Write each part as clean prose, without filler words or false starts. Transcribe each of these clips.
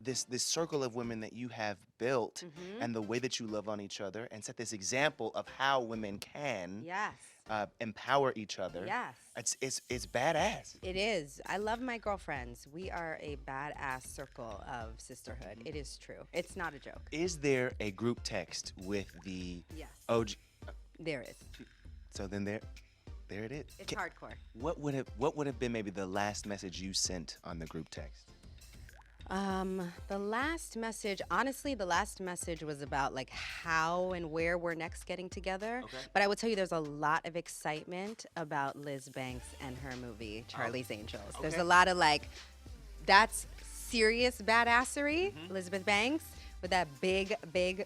this circle of women that you have built, and the way that you love on each other, and set this example of how women can Yes. empower each other. Yes. It's badass. It is. I love my girlfriends. We are a badass circle of sisterhood. It is true. It's not a joke. Is there a group text with the Yes. OG? There is. So then there it is. It's hardcore. What would have been maybe the last message you sent on the group text? The last message, honestly, the last message was about like how and where we're next getting together. Okay. But I will tell you, there's a lot of excitement about Liz Banks and her movie, Charlie's Angels. There's Okay. a lot of like, that's serious badassery, Elizabeth Banks, with that big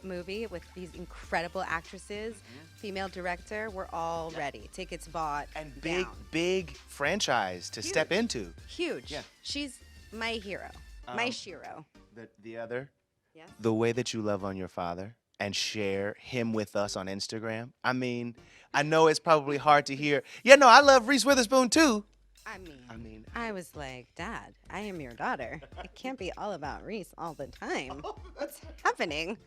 movie with these incredible actresses, female director. We're all ready. Tickets bought. And down. big franchise to step into. Huge. Yeah. She's my hero. My Shiro. The other, Yes. the way that you love on your father and share him with us on Instagram. I mean, I know it's probably hard to hear. Yeah, no, I love Reese Witherspoon too. I was like, Dad, I am your daughter. It can't be all about Reese all the time. What's happening?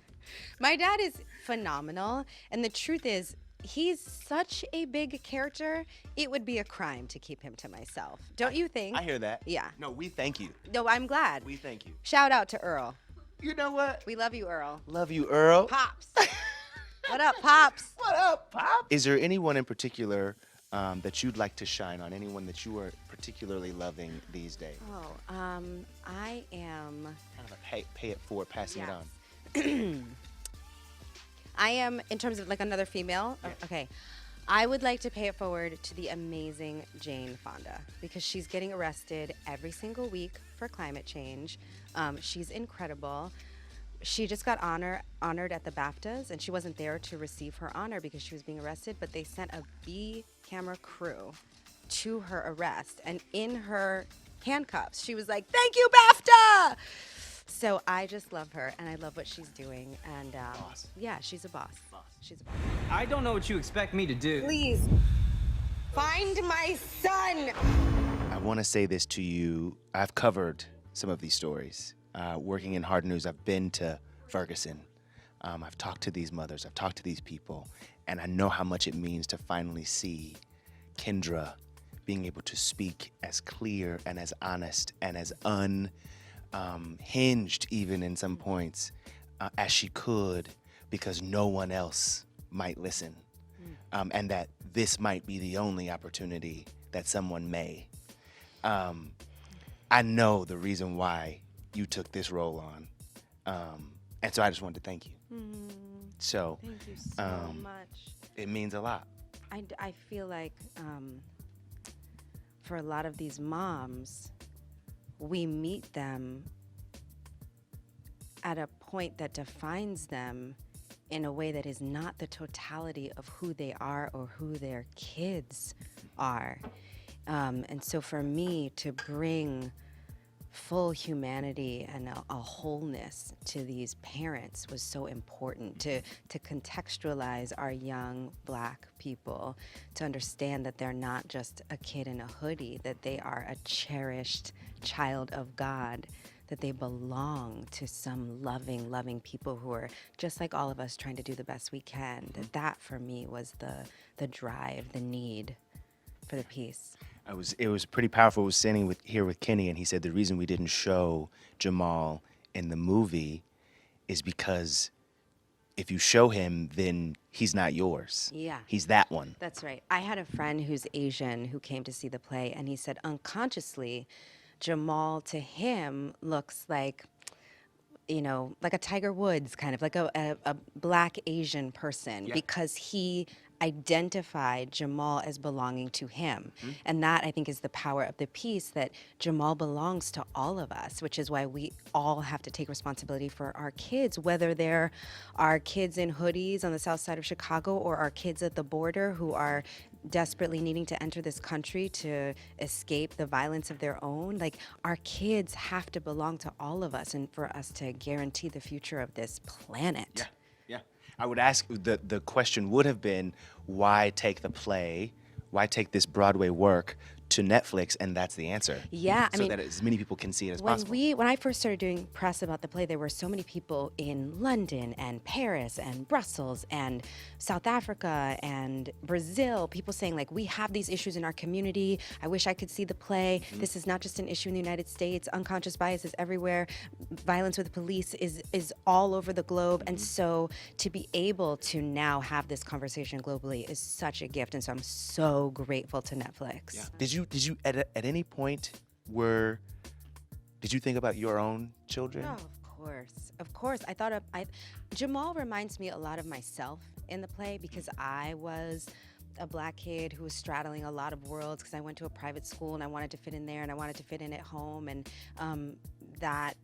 My dad is phenomenal. And the truth is, he's such a big character, it would be a crime to keep him to myself. Don't you think? I hear that. Yeah. No, we thank you. No, I'm glad. We thank you. Shout out to Earl. You know what? We love you, Earl. Love you, Earl. Pops. What up, Pops? What up, Pop? Is there anyone in particular that you'd like to shine on? Anyone that you are particularly loving these days? Oh, I am. Kind of like pay it forward, passing it on. Yes. I am, in terms of like another female, Yeah. okay. I would like to pay it forward to the amazing Jane Fonda because she's getting arrested every single week for climate change. She's incredible. She just got honored at the BAFTAs, and she wasn't there to receive her honor because she was being arrested, but they sent a B camera crew to her arrest, and in her handcuffs, she was like, "Thank you, BAFTA!" So I just love her, and I love what she's doing, and Boss. yeah, she's a boss. She's a boss. I don't know what you expect me to do. Please, find my son! I want to say this to you. I've covered some of these stories. Working in hard news, I've been to Ferguson. I've talked to these mothers. I've talked to these people. And I know how much it means to finally see Kendra being able to speak as clear and as honest and as unhinged, even in some points, as she could, because no one else might listen. And that this might be the only opportunity that someone may. I know the reason why you took this role on. And so I just wanted to thank you. So Thank you so much. it means a lot. I feel like for a lot of these moms, we meet them at a point that defines them in a way that is not the totality of who they are or who their kids are. And so for me to bring full humanity and a wholeness to these parents was so important to contextualize our young Black people, to understand that they're not just a kid in a hoodie, that they are a cherished child of God, that they belong to some loving people who are just like all of us trying to do the best we can. That for me was the drive, the need for the piece. It was pretty powerful. I was standing here with Kenny, and he said the reason we didn't show Jamal in the movie is because if you show him, then he's not yours. Yeah. He's that one. That's right. I had a friend who's Asian who came to see the play, and he said unconsciously, Jamal to him looks like, you know, like a Tiger Woods, kind of like a Black Asian person, because he identified Jamal as belonging to him. And that, I think, is the power of the piece, that Jamal belongs to all of us, which is why we all have to take responsibility for our kids, whether they're our kids in hoodies on the south side of Chicago or our kids at the border who are desperately needing to enter this country to escape the violence of their own. Like, our kids have to belong to all of us, and for us to guarantee the future of this planet. Yeah. I would ask, the question would have been, why take the play, why take this Broadway work to Netflix, and that's the answer. Yeah, I so mean, that as many people can see it as when possible. when I first started doing press about the play, there were so many people in London and Paris and Brussels and South Africa and Brazil, people saying like, we have these issues in our community. I wish I could see the play. This is not just an issue in the United States. Unconscious bias is everywhere. Violence with police is all over the globe. And so to be able to now have this conversation globally is such a gift. And so I'm so grateful to Netflix. Yeah. Did you at any point did you think about your own children? Oh, of course. Jamal reminds me a lot of myself in the play because I was a black kid who was straddling a lot of worlds because I went to a private school and I wanted to fit in there and I wanted to fit in at home, and that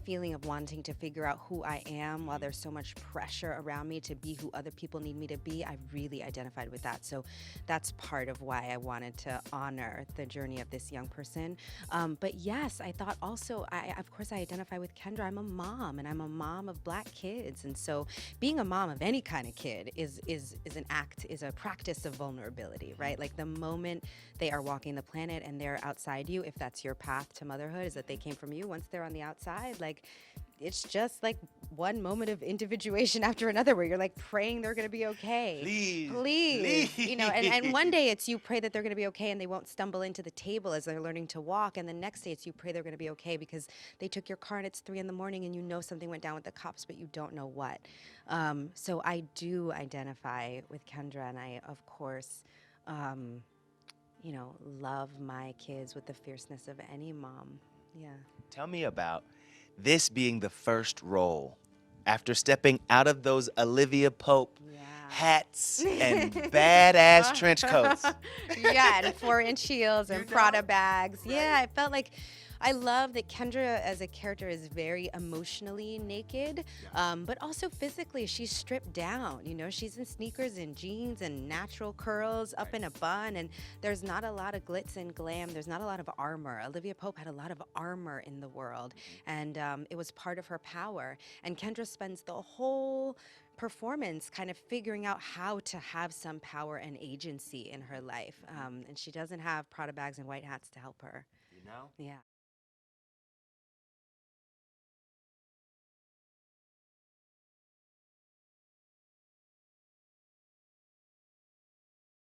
feeling of wanting to figure out who I am while there's so much pressure around me to be who other people need me to be, I really identified with that. So that's part of why I wanted to honor the journey of this young person. But yes, I thought also, of course I identify with Kendra. I'm a mom, and I'm a mom of black kids. And so being a mom of any kind of kid is a practice of vulnerability, right? Like the moment they are walking the planet and they're outside you, if that's your path to motherhood, is that they came from you. Once they're on the outside, like it's just like one moment of individuation after another where you're like praying they're going to be okay. Please. You know, and one day it's you pray that they're going to be okay and they won't stumble into the table as they're learning to walk. And the next day it's you pray they're going to be okay because they took your car and it's 3 a.m. and you know something went down with the cops, but you don't know what. So I do identify with Kendra, and I, of course, love my kids with the fierceness of any mom. Yeah. Tell me about this being the first role after stepping out of those Olivia Pope hats and badass trench coats. Yeah, and 4-inch heels and Prada bags. Right. Yeah, I felt like I love that Kendra as a character is very emotionally naked, but also physically she's stripped down. You know, she's in sneakers and jeans and natural curls up in a bun, and there's not a lot of glitz and glam. There's not a lot of armor. Olivia Pope had a lot of armor in the world, and it was part of her power. And Kendra spends the whole performance kind of figuring out how to have some power and agency in her life, and she doesn't have Prada bags and white hats to help her. You know? Yeah.